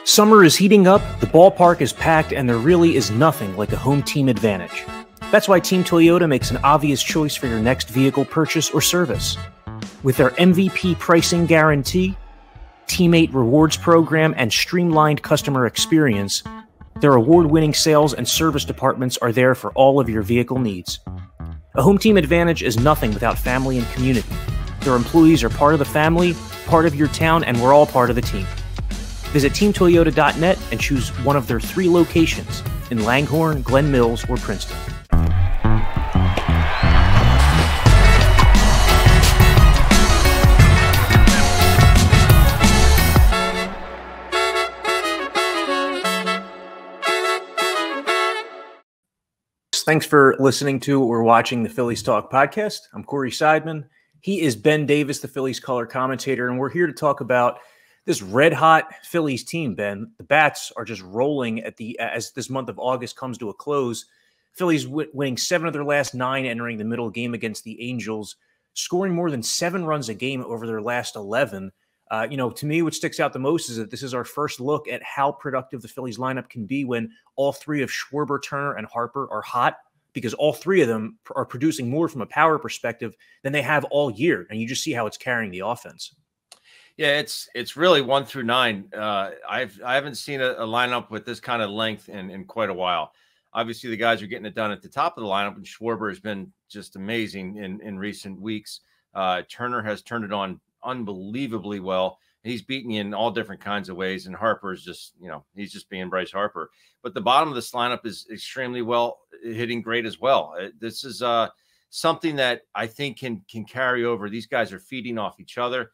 Summer is heating up, the ballpark is packed, and there really is nothing like a home team advantage. That's why Team Toyota makes an obvious choice for your next vehicle purchase or service. With their MVP pricing guarantee, teammate rewards program, and streamlined customer experience, their award-winning sales and service departments are there for all of your vehicle needs. A home team advantage is nothing without family and community. Their employees are part of the family, part of your town, and we're all part of the team. Visit teamtoyota.net and choose one of their 3 locations in Langhorne, Glen Mills, or Princeton. Thanks for listening to or watching the Phillies Talk Podcast. I'm Corey Seidman. He is Ben Davis, the Phillies color commentator, and we're here to talk about this red-hot Phillies team, Ben. The bats are just rolling as this month of August comes to a close. Phillies winning 7 of their last 9 entering the middle game against the Angels, scoring more than 7 runs a game over their last 11. To me, what sticks out the most is that this is our first look at how productive the Phillies lineup can be when all 3 of Schwarber, Turner, and Harper are hot, because all 3 of them are producing more from a power perspective than they have all year. And you just see how it's carrying the offense. Yeah, it's really 1 through 9. I haven't seen a lineup with this kind of length in quite a while. Obviously, the guys are getting it done at the top of the lineup, and Schwarber has been just amazing in recent weeks. Turner has turned it on unbelievably well. He's beaten you in all different kinds of ways, and Harper is just, he's just being Bryce Harper. But the bottom of this lineup is extremely well, hitting great as well. This is something that I think can carry over. These guys are feeding off each other.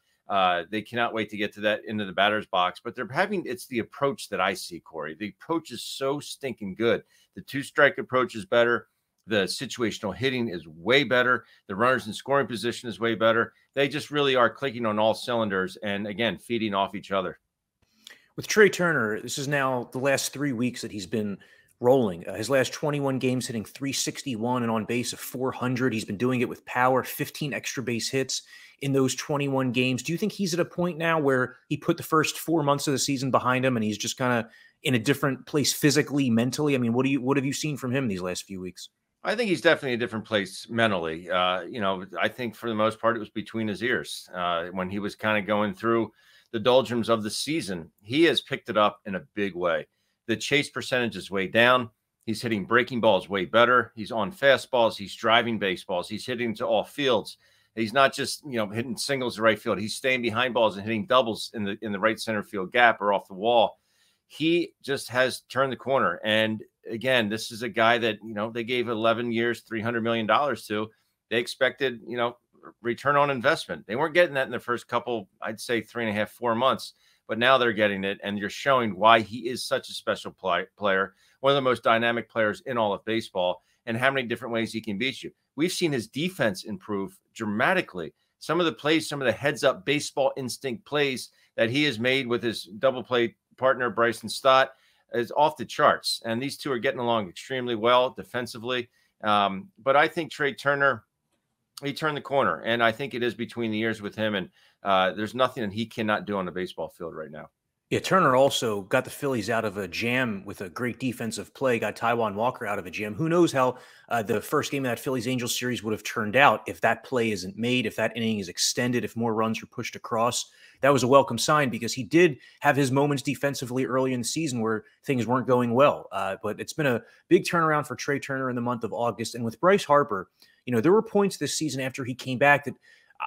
They cannot wait to get to that into the batter's box, but it's the approach that I see, Corey. The approach is so stinking good. The 2-strike approach is better. The situational hitting is way better. The runners in scoring position is way better. They just really are clicking on all cylinders and, again, feeding off each other. With Trey Turner, this is now the last 3 weeks that he's been rolling. His last 21 games hitting .361 and on base of .400. He's been doing it with power, 15 extra base hits in those 21 games. Do you think he's at a point now where he put the first 4 months of the season behind him and he's just kind of in a different place physically, mentally? I mean, what have you seen from him these last few weeks? I think he's definitely a different place mentally. I think for the most part, it was between his ears when he was kind of going through the doldrums of the season. He has picked it up in a big way. The chase percentage is way down. He's hitting breaking balls way better. He's on fastballs. He's driving baseballs. He's hitting to all fields. He's not just, hitting singles to right field. He's staying behind balls and hitting doubles in the right center field gap or off the wall. He just has turned the corner. And again, this is a guy that, they gave 11 years, $300 million to. They expected, return on investment. They weren't getting that in the first couple, I'd say 3.5, 4 months, but now they're getting it. And you're showing why he is such a special player, one of the most dynamic players in all of baseball, and how many different ways he can beat you. We've seen his defense improve dramatically. Some of the plays, some of the heads-up baseball instinct plays that he has made with his double play partner, Bryson Stott, is off the charts. And these two are getting along extremely well defensively. But I think Trey Turner, he turned the corner. And I think it is between the ears with him. And there's nothing that he cannot do on the baseball field right now. Yeah, Turner also got the Phillies out of a jam with a great defensive play, got Taijuan Walker out of a jam. Who knows how the first game of that Phillies-Angels series would have turned out if that play isn't made, if that inning is extended, if more runs are pushed across. That was a welcome sign because he did have his moments defensively early in the season where things weren't going well. But it's been a big turnaround for Trey Turner in the month of August. And with Bryce Harper, there were points this season after he came back that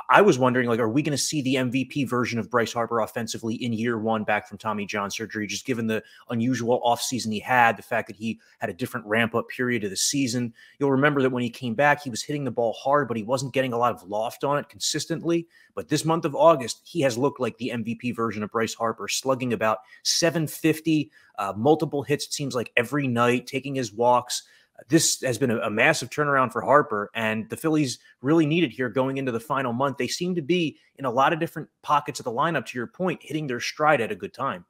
I was wondering, are we going to see the MVP version of Bryce Harper offensively in year 1 back from Tommy John surgery, just given the unusual offseason he had, the fact that he had a different ramp-up period of the season. You'll remember that when he came back, he was hitting the ball hard, but he wasn't getting a lot of loft on it consistently. But this month of August, he has looked like the MVP version of Bryce Harper, slugging about .750, multiple hits, it seems like every night, taking his walks. This has been a massive turnaround for Harper, and the Phillies really need it here going into the final month. They seem to be in a lot of different pockets of the lineup, to your point, hitting their stride at a good time.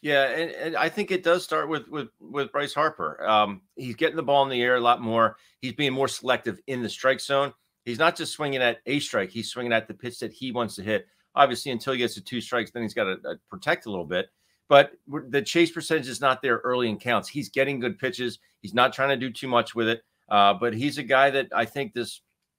Yeah, and I think it does start with Bryce Harper. He's getting the ball in the air a lot more. He's being more selective in the strike zone. He's not just swinging at a strike. He's swinging at the pitch that he wants to hit. Obviously, until he gets to 2 strikes, then he's got to protect a little bit. but the chase percentage is not there early in counts. He's getting good pitches. He's not trying to do too much with it. But he's a guy that I think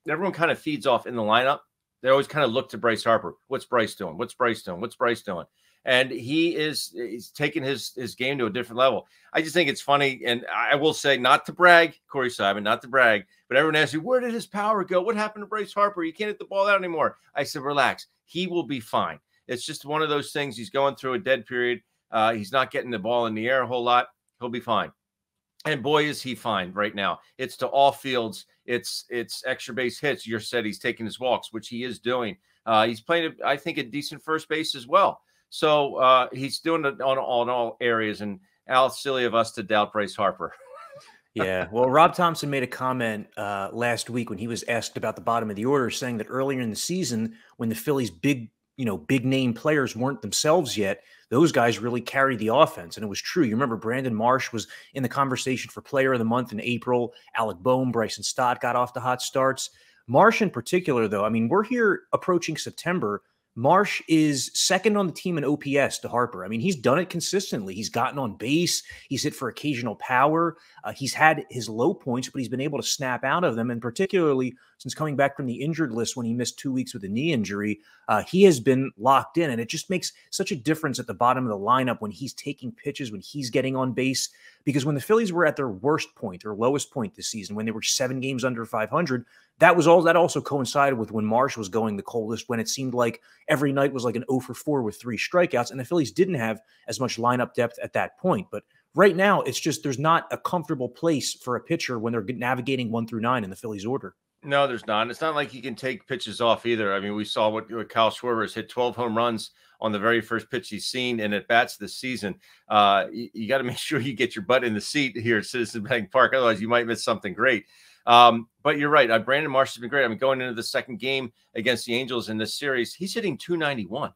everyone kind of feeds off in the lineup. They always kind of look to Bryce Harper. What's Bryce doing? What's Bryce doing? What's Bryce doing? And he's taking his game to a different level. I just think it's funny. And I will say, not to brag, Corey Simon, not to brag, but everyone asks you, where did his power go? What happened to Bryce Harper? You can't hit the ball out anymore. I said, relax. He will be fine. It's just one of those things. He's going through a dead period. He's not getting the ball in the air a whole lot. He'll be fine. And boy, is he fine right now. It's to all fields. It's extra base hits. You said he's taking his walks, which he is doing. He's playing, I think, a decent first base as well. So he's doing it on all areas. And Al, silly of us to doubt Bryce Harper. Yeah. Well, Rob Thompson made a comment last week when he was asked about the bottom of the order, saying that earlier in the season, when the Phillies' big name players weren't themselves yet, those guys really carried the offense. And it was true. You remember Brandon Marsh was in the conversation for player of the month in April. Alec Boehm, Bryson Stott got off to hot starts. Marsh in particular, though, I mean, we're here approaching September. Marsh is second on the team in OPS to Harper. I mean, he's done it consistently. He's gotten on base. He's hit for occasional power. He's had his low points, but he's been able to snap out of them. And particularly since coming back from the injured list when he missed 2 weeks with a knee injury, he has been locked in. And it just makes such a difference at the bottom of the lineup when he's taking pitches, when he's getting on base. Because when the Phillies were at their worst point, their lowest point this season, when they were 7 games under 500, that also coincided with when Marsh was going the coldest, when it seemed like every night was like an 0 for 4 with 3 strikeouts, and the Phillies didn't have as much lineup depth at that point. But right now, it's just there's not a comfortable place for a pitcher when they're navigating 1 through 9 in the Phillies order. No, there's not. It's not like you can take pitches off either. I mean, we saw what Kyle Schwarber has hit 12 home runs on the very first pitch he's seen in at bats this season. You got to make sure you get your butt in the seat here at Citizens Bank Park. Otherwise, you might miss something great. But you're right. Brandon Marsh has been great. I mean, going into the second game against the Angels in this series, he's hitting 291.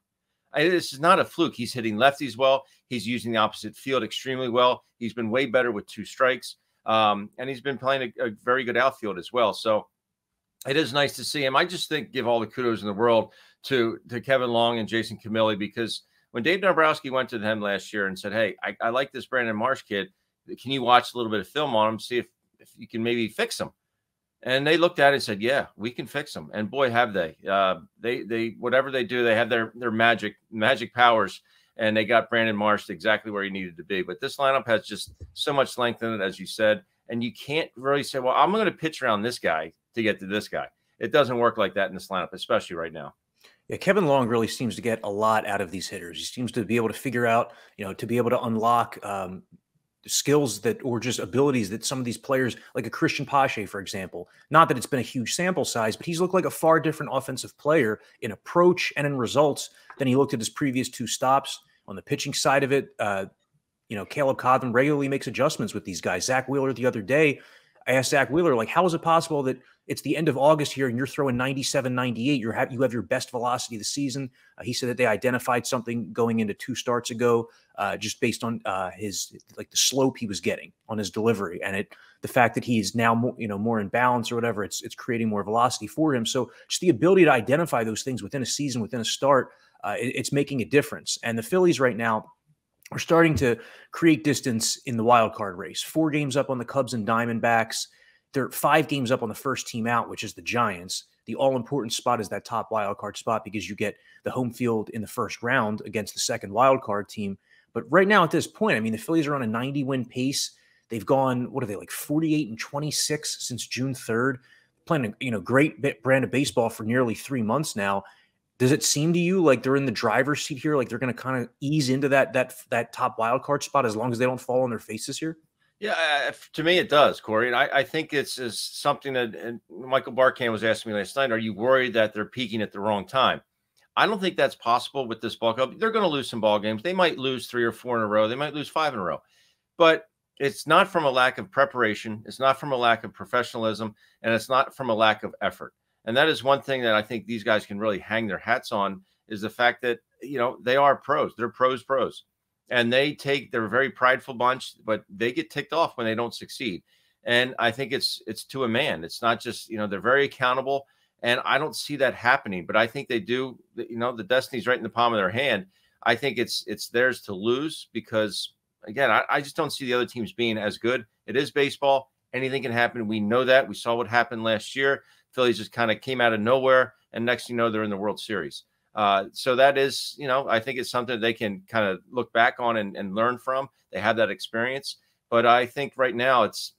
This is not a fluke. He's hitting lefties well. He's using the opposite field extremely well. He's been way better with 2 strikes. And he's been playing a very good outfield as well. So it is nice to see him. I just think give all the kudos in the world to Kevin Long and Jason Camilli, because when Dave Dombrowski went to them last year and said, hey, I like this Brandon Marsh kid. Can you watch a little bit of film on him, see if you can maybe fix him? And they looked at it and said, yeah, we can fix them. And boy, have they. They whatever they do, they have their magic powers, and they got Brandon Marsh exactly where he needed to be. But this lineup has just so much length in it, as you said, and you can't really say, well, I'm going to pitch around this guy to get to this guy. It doesn't work like that in this lineup, especially right now. Yeah, Kevin Long really seems to get a lot out of these hitters. He seems to be able to figure out, to be able to unlock skills or just abilities that some of these players, like a Christian Pache, for example, not that it's been a huge sample size, but he's looked like a far different offensive player in approach and in results than he looked at his previous 2 stops. On the pitching side of it, Caleb Codman regularly makes adjustments with these guys. Zach Wheeler the other day, I asked Zach Wheeler, like, how is it possible that it's the end of August here and you're throwing 97, 98? You have your best velocity of the season. He said that they identified something going into 2 starts ago, just based on the slope he was getting on his delivery, and the fact that he's now more in balance or whatever. It's creating more velocity for him. So just the ability to identify those things within a season, within a start, it's making a difference. And the Phillies right now are starting to create distance in the wild card race. 4 games up on the Cubs and Diamondbacks. They're 5 games up on the first team out, which is the Giants. The all-important spot is that top wild card spot because you get the home field in the first round against the second wild card team. But right now at this point, I mean, the Phillies are on a 90-win pace. They've gone, 48-26 since June 3rd, playing a great brand of baseball for nearly 3 months now. Does it seem to you like they're in the driver's seat here, like they're going to kind of ease into that top wild card spot as long as they don't fall on their faces here? Yeah, to me it does, Corey. And I think it's something that Michael Barkan was asking me last night. Are you worried that they're peaking at the wrong time? I don't think that's possible with this ball club. They're going to lose some ball games. They might lose 3 or 4 in a row. They might lose 5 in a row. But it's not from a lack of preparation. It's not from a lack of professionalism. And it's not from a lack of effort. And that is one thing that I think these guys can really hang their hats on, is the fact that, they are pros. They're pros. And they're a very prideful bunch, but they get ticked off when they don't succeed. And I think it's to a man. It's not just, they're very accountable. And I don't see that happening, but I think they do. The destiny's right in the palm of their hand. I think it's theirs to lose because, again, I just don't see the other teams being as good. It is baseball. Anything can happen. We know that. We saw what happened last year. Phillies just kind of came out of nowhere, and next thing you know, they're in the World Series. So that is, I think it's something they can kind of look back on and learn from. They have that experience. But I think right now it's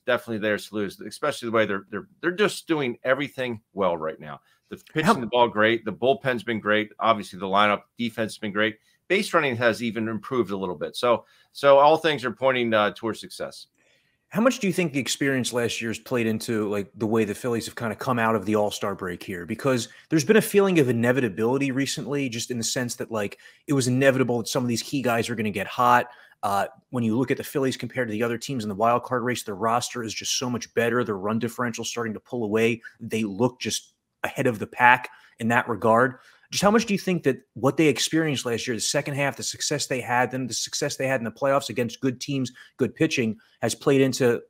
definitely theirs to lose, especially the way they're just doing everything well right now. The pitching the ball great. The bullpen's been great. Obviously, the lineup defense has been great. Base running has even improved a little bit. So all things are pointing towards success. How much do you think the experience last year's played into like the way the Phillies have kind of come out of the All-Star break here? Because there's been a feeling of inevitability recently, just in the sense that like it was inevitable that some of these key guys are going to get hot. When you look at the Phillies compared to the other teams in the wild card race, their roster is just so much better. Their run differential starting to pull away. They look just ahead of the pack in that regard. Just how much do you think that what they experienced last year, the second half, the success they had, then the success they had in the playoffs against good teams, good pitching, has played into,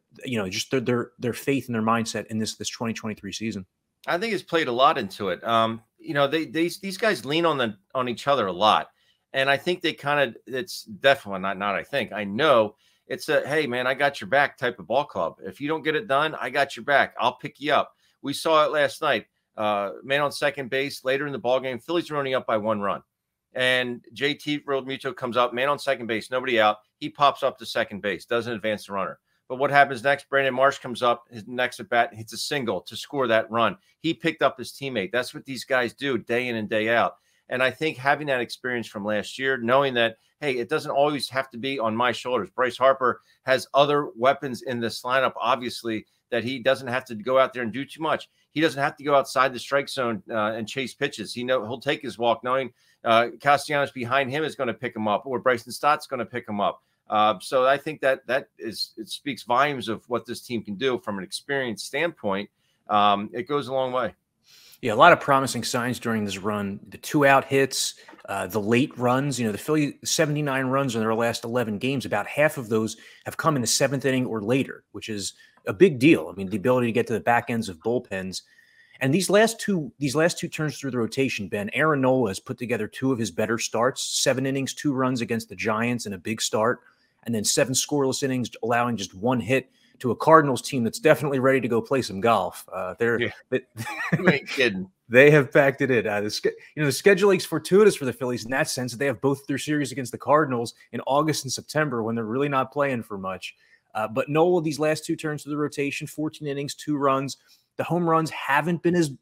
just their faith and their mindset in this 2023 season? I think it's played a lot into it. These guys lean on each other a lot. And I think they it's definitely not I think, I know it's a, hey man, I got your back type of ball club. If you don't get it done, I got your back. I'll pick you up. We saw it last night. Man on second base later in the ball game. Phillies are only up by 1 run, and JT Realmuto comes up, man on second base, nobody out. He pops up to second base, doesn't advance the runner. But what happens next? Brandon Marsh comes up, his next at bat hits a single to score that run. He picked up his teammate. That's what these guys do day in and day out. And I think having that experience from last year, knowing that, hey, it doesn't always have to be on my shoulders. Bryce Harper has other weapons in this lineup, obviously, that he doesn't have to go out there and do too much. He doesn't have to go outside the strike zone and chase pitches. He'll take his walk, knowing Castellanos behind him is going to pick him up, or Bryson Stott's going to pick him up. So I think it speaks volumes of what this team can do from an experience standpoint. It goes a long way. Yeah, a lot of promising signs during this run. The 2-out hits, the late runs. The Phillies 79 runs in their last 11 games. About half of those have come in the 7th inning or later, which is a big deal. I mean, the ability to get to the back ends of bullpens. And these last two turns through the rotation, Ben, Aaron Nola has put together 2 of his better starts: 7 innings, 2 runs against the Giants, and a big start, and then 7 scoreless innings, allowing just 1 hit to a Cardinals team that's definitely ready to go play some golf. You ain't kidding. They have packed it in. The schedule's fortuitous for the Phillies in that sense that they have both their series against the Cardinals in August and September when they're really not playing for much. But Nola, these last 2 turns to the rotation, 14 innings, 2 runs. The home runs haven't been as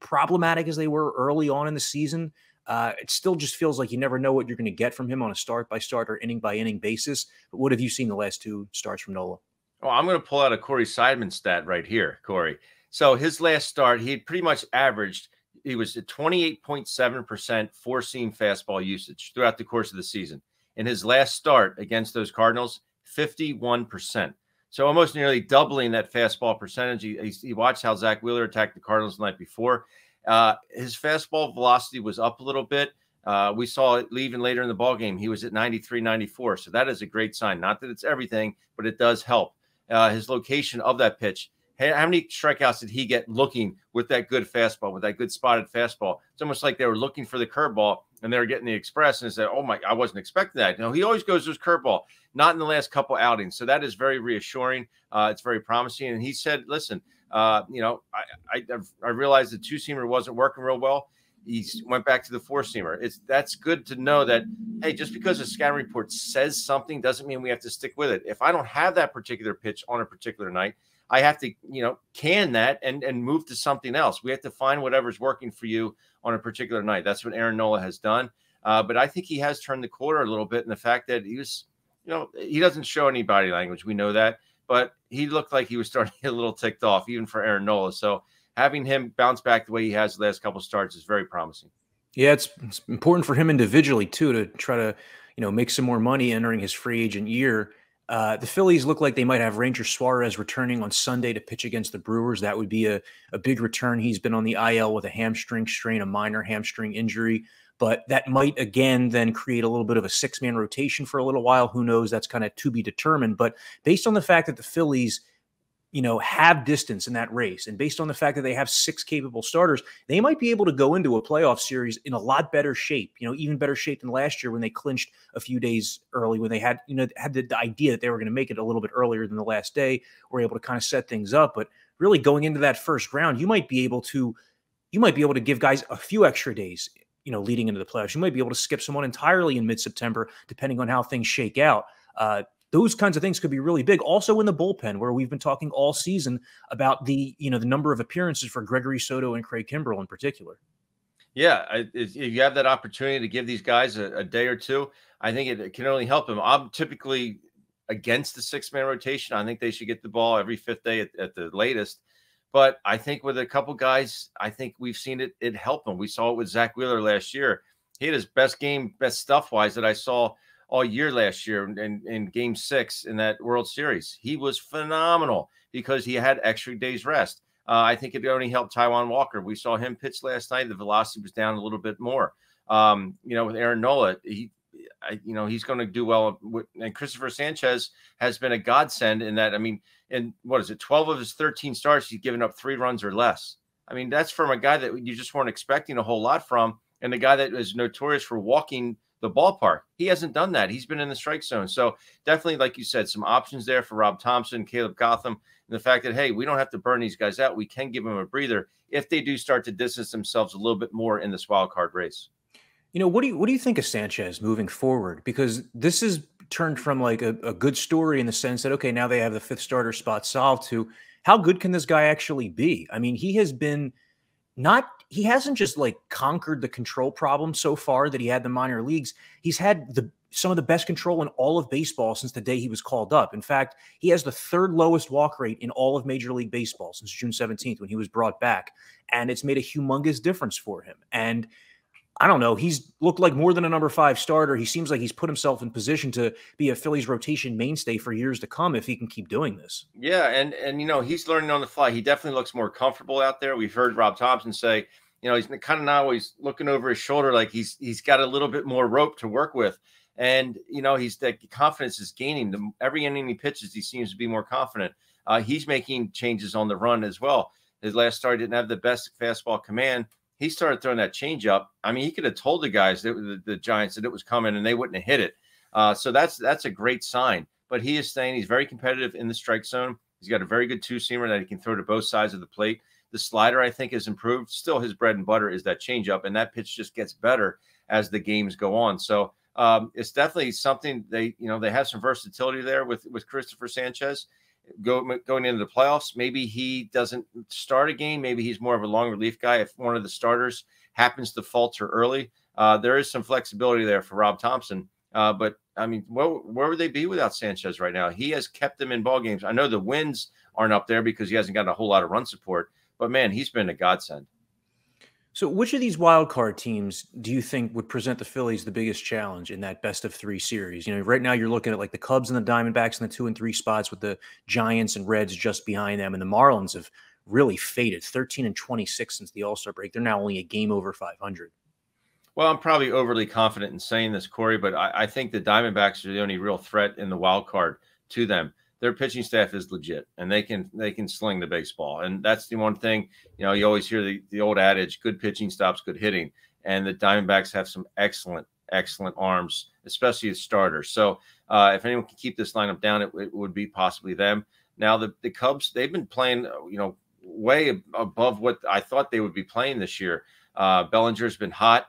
problematic as they were early on in the season. It still just feels like you never know what you're going to get from him on a start-by-start or inning-by-inning basis. But what have you seen the last 2 starts from Nola? Well, I'm going to pull out a Corey Seidman stat right here, Corey. So his last start, he had pretty much averaged, he was at 28.7% four-seam fastball usage throughout the course of the season. In his last start against those Cardinals, 51%. So almost nearly doubling that fastball percentage. He watched how Zach Wheeler attacked the Cardinals the night before. His fastball velocity was up a little bit. We saw it even later in the ballgame. He was at 93, 94. So that is a great sign. Not that it's everything, but it does help. His location of that pitch. How many strikeouts did he get looking with that good fastball, with that good spotted fastball? It's almost like they were looking for the curveball and they were getting the express and said, oh my, I wasn't expecting that. He always goes to his curveball, not in the last couple outings. So that is very reassuring. It's very promising. And he said, listen, I realized the 2-seamer wasn't working real well. He went back to the 4-seamer. That's good to know that, hey, just because a scouting report says something doesn't mean we have to stick with it. If I don't have that particular pitch on a particular night, I have to, can that and move to something else. We have to find whatever's working for you on a particular night. That's what Aaron Nola has done. But I think he has turned the corner a little bit in the fact that he was, he doesn't show any body language. We know that, but he looked like he was starting to get a little ticked off, even for Aaron Nola. So having him bounce back the way he has the last couple of starts is very promising. Yeah, it's important for him individually too to try to, make some more money entering his free agent year. The Phillies look like they might have Ranger Suarez returning on Sunday to pitch against the Brewers. That would be a big return. He's been on the IL with a hamstring strain, a minor hamstring injury, but that might again then create a little bit of a 6-man rotation for a little while. Who knows? That's kind of to be determined. But based on the fact that the Phillies, have distance in that race. And based on the fact that they have 6 capable starters, they might be able to go into a playoff series in a lot better shape, even better shape than last year when they clinched a few days early, when they had the idea that they were going to make it a little bit earlier than the last day, were able to kind of set things up. But really going into that first round, you might be able to give guys a few extra days, leading into the playoffs. You might be able to skip someone entirely in mid-September, depending on how things shake out. Those kinds of things could be really big. Also in the bullpen, where we've been talking all season about the number of appearances for Gregory Soto and Craig Kimbrell in particular. Yeah, if you have that opportunity to give these guys a day or two, I think it can only help them. I'm typically against the 6-man rotation. I think they should get the ball every 5th day at the latest. But I think with a couple guys, I think we've seen it help them. We saw it with Zach Wheeler last year. He had his best game, best stuff-wise that I saw all year last year in Game 6 in that World Series. He was phenomenal because he had extra days rest. I think it only helped Taijuan Walker. We saw him pitch last night. The velocity was down a little bit more. With Aaron Nola, he's going to do well. And Christopher Sanchez has been a godsend in that. I mean, in 12 of his 13 starts, he's given up 3 runs or less. I mean, that's from a guy that you just weren't expecting a whole lot from, and a guy that is notorious for walking the ballpark. He hasn't done that. He's been in the strike zone. So definitely, like you said, some options there for Rob Thompson, Caleb Cotham, and the fact that, hey, we don't have to burn these guys out. We can give them a breather if they do start to distance themselves a little bit more in this wild card race. What do you think of Sanchez moving forward? Because this has turned from like a good story in the sense that, okay, now they have the 5th starter spot solved, to how good can this guy actually be? I mean, he hasn't just like conquered the control problem so far that he had in the minor leagues. He's had some of the best control in all of baseball since the day he was called up. In fact, he has the 3rd lowest walk rate in all of Major League Baseball since June 17th when he was brought back. And it's made a humongous difference for him. And I don't know, he's looked like more than a number 5 starter. He seems like he's put himself in position to be a Phillies rotation mainstay for years to come if he can keep doing this. Yeah, and he's learning on the fly. He definitely looks more comfortable out there. We've heard Rob Thompson say, he's kind of now always looking over his shoulder like he's got a little bit more rope to work with. And, he's that confidence is gaining. Every inning he pitches, he seems to be more confident. He's making changes on the run as well. His last start didn't have the best fastball command. He started throwing that changeup. I mean, he could have told the guys, the Giants, that it was coming and they wouldn't have hit it. So that's a great sign. But he is saying he's very competitive in the strike zone. He's got a very good 2-seamer that he can throw to both sides of the plate. The slider, I think, has improved. Still, his bread and butter is that changeup, and that pitch just gets better as the games go on. So it's definitely something they have some versatility there with Christopher Sanchez. Going into the playoffs, maybe he doesn't start a game. Maybe he's more of a long relief guy. If one of the starters happens to falter early, there is some flexibility there for Rob Thompson. But I mean, where would they be without Sanchez right now? He has kept them in ball games. I know the wins aren't up there because he hasn't got a whole lot of run support, but man, he's been a godsend. So which of these wild card teams do you think would present the Phillies the biggest challenge in that best of 3 series? Right now you're looking at like the Cubs and the Diamondbacks in the 2 and 3 spots, with the Giants and Reds just behind them. And the Marlins have really faded, 13 and 26 since the All-Star break. They're now only a game over 500. Well, I'm probably overly confident in saying this, Corey, but I think the Diamondbacks are the only real threat in the wild card to them. Their pitching staff is legit, and they can sling the baseball. And that's the one thing, you always hear the old adage, good pitching stops good hitting. And the Diamondbacks have some excellent arms, especially as starters. So if anyone can keep this lineup down, it would be possibly them. Now, the Cubs, they've been playing, way above what I thought they would be playing this year. Bellinger's been hot.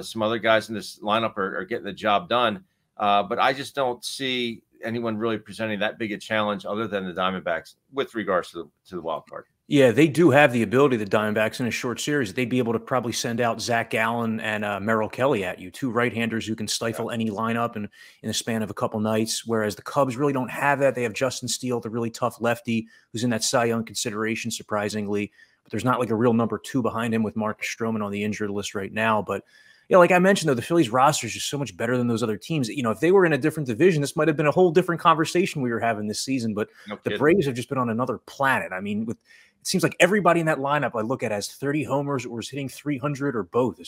Some other guys in this lineup are getting the job done. But I just don't see anyone really presenting that big a challenge other than the Diamondbacks with regards to the wild card. Yeah, they do have the ability, the Diamondbacks, in a short series. They'd be able to probably send out Zach Gallen and Merrill Kelly at you, 2 right-handers who can stifle any lineup in the span of a couple nights, whereas the Cubs really don't have that. They have Justin Steele, the really tough lefty, who's in that Cy Young consideration, surprisingly. But there's not like a real number 2 behind him with Marcus Stroman on the injured list right now. But yeah, like I mentioned, though, the Phillies roster is just so much better than those other teams. If they were in a different division, this might have been a whole different conversation we were having this season. But the Braves have just been on another planet. I mean, it seems like everybody in that lineup I look at has 30 homers or is hitting 300 or both.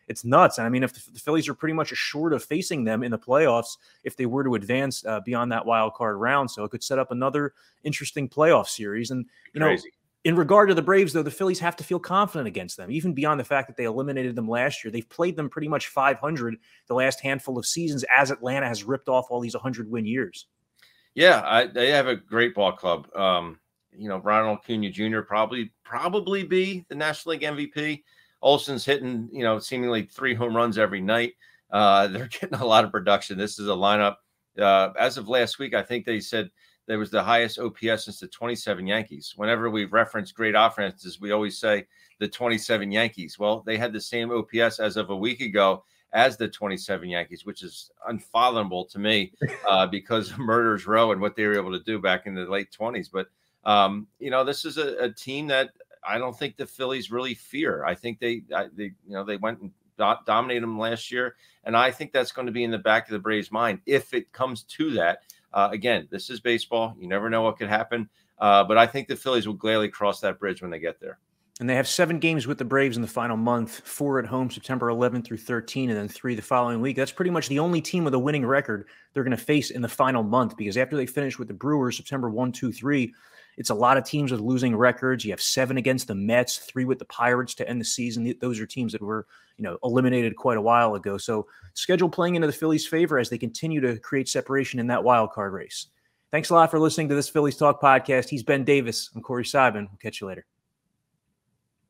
It's nuts. And I mean, if the Phillies are pretty much assured of facing them in the playoffs if they were to advance beyond that wild card round. So it could set up another interesting playoff series. And, Crazy. In regard to the Braves, though, the Phillies have to feel confident against them, even beyond the fact that they eliminated them last year. They've played them pretty much 500 the last handful of seasons as Atlanta has ripped off all these 100-win years. Yeah, they have a great ball club. Ronald Acuna Jr. probably be the National League MVP. Olson's hitting, seemingly 3 home runs every night. They're getting a lot of production. This is a lineup. As of last week, I think they said there was the highest OPS since the 27 Yankees. Whenever we reference great offenses, we always say the 27 Yankees. Well, they had the same OPS as of a week ago as the 27 Yankees, which is unfathomable to me because of Murderers Row and what they were able to do back in the late 20s. But, this is a team that I don't think the Phillies really fear. I think they went and dominated them last year. And I think that's going to be in the back of the Braves' mind if it comes to that. Again, this is baseball. You never know what could happen. But I think the Phillies will gladly cross that bridge when they get there. And they have 7 games with the Braves in the final month, 4 at home, September 11th through 13, and then 3 the following week. That's pretty much the only team with a winning record they're going to face in the final month, because after they finish with the Brewers, September 1, 2, 3, it's a lot of teams with losing records. You have 7 against the Mets, 3 with the Pirates to end the season. Those are teams that were, eliminated quite a while ago. So schedule playing into the Phillies' favor as they continue to create separation in that wild card race. Thanks a lot for listening to this Phillies Talk podcast. He's Ben Davis. I'm Corey Simon. We'll catch you later.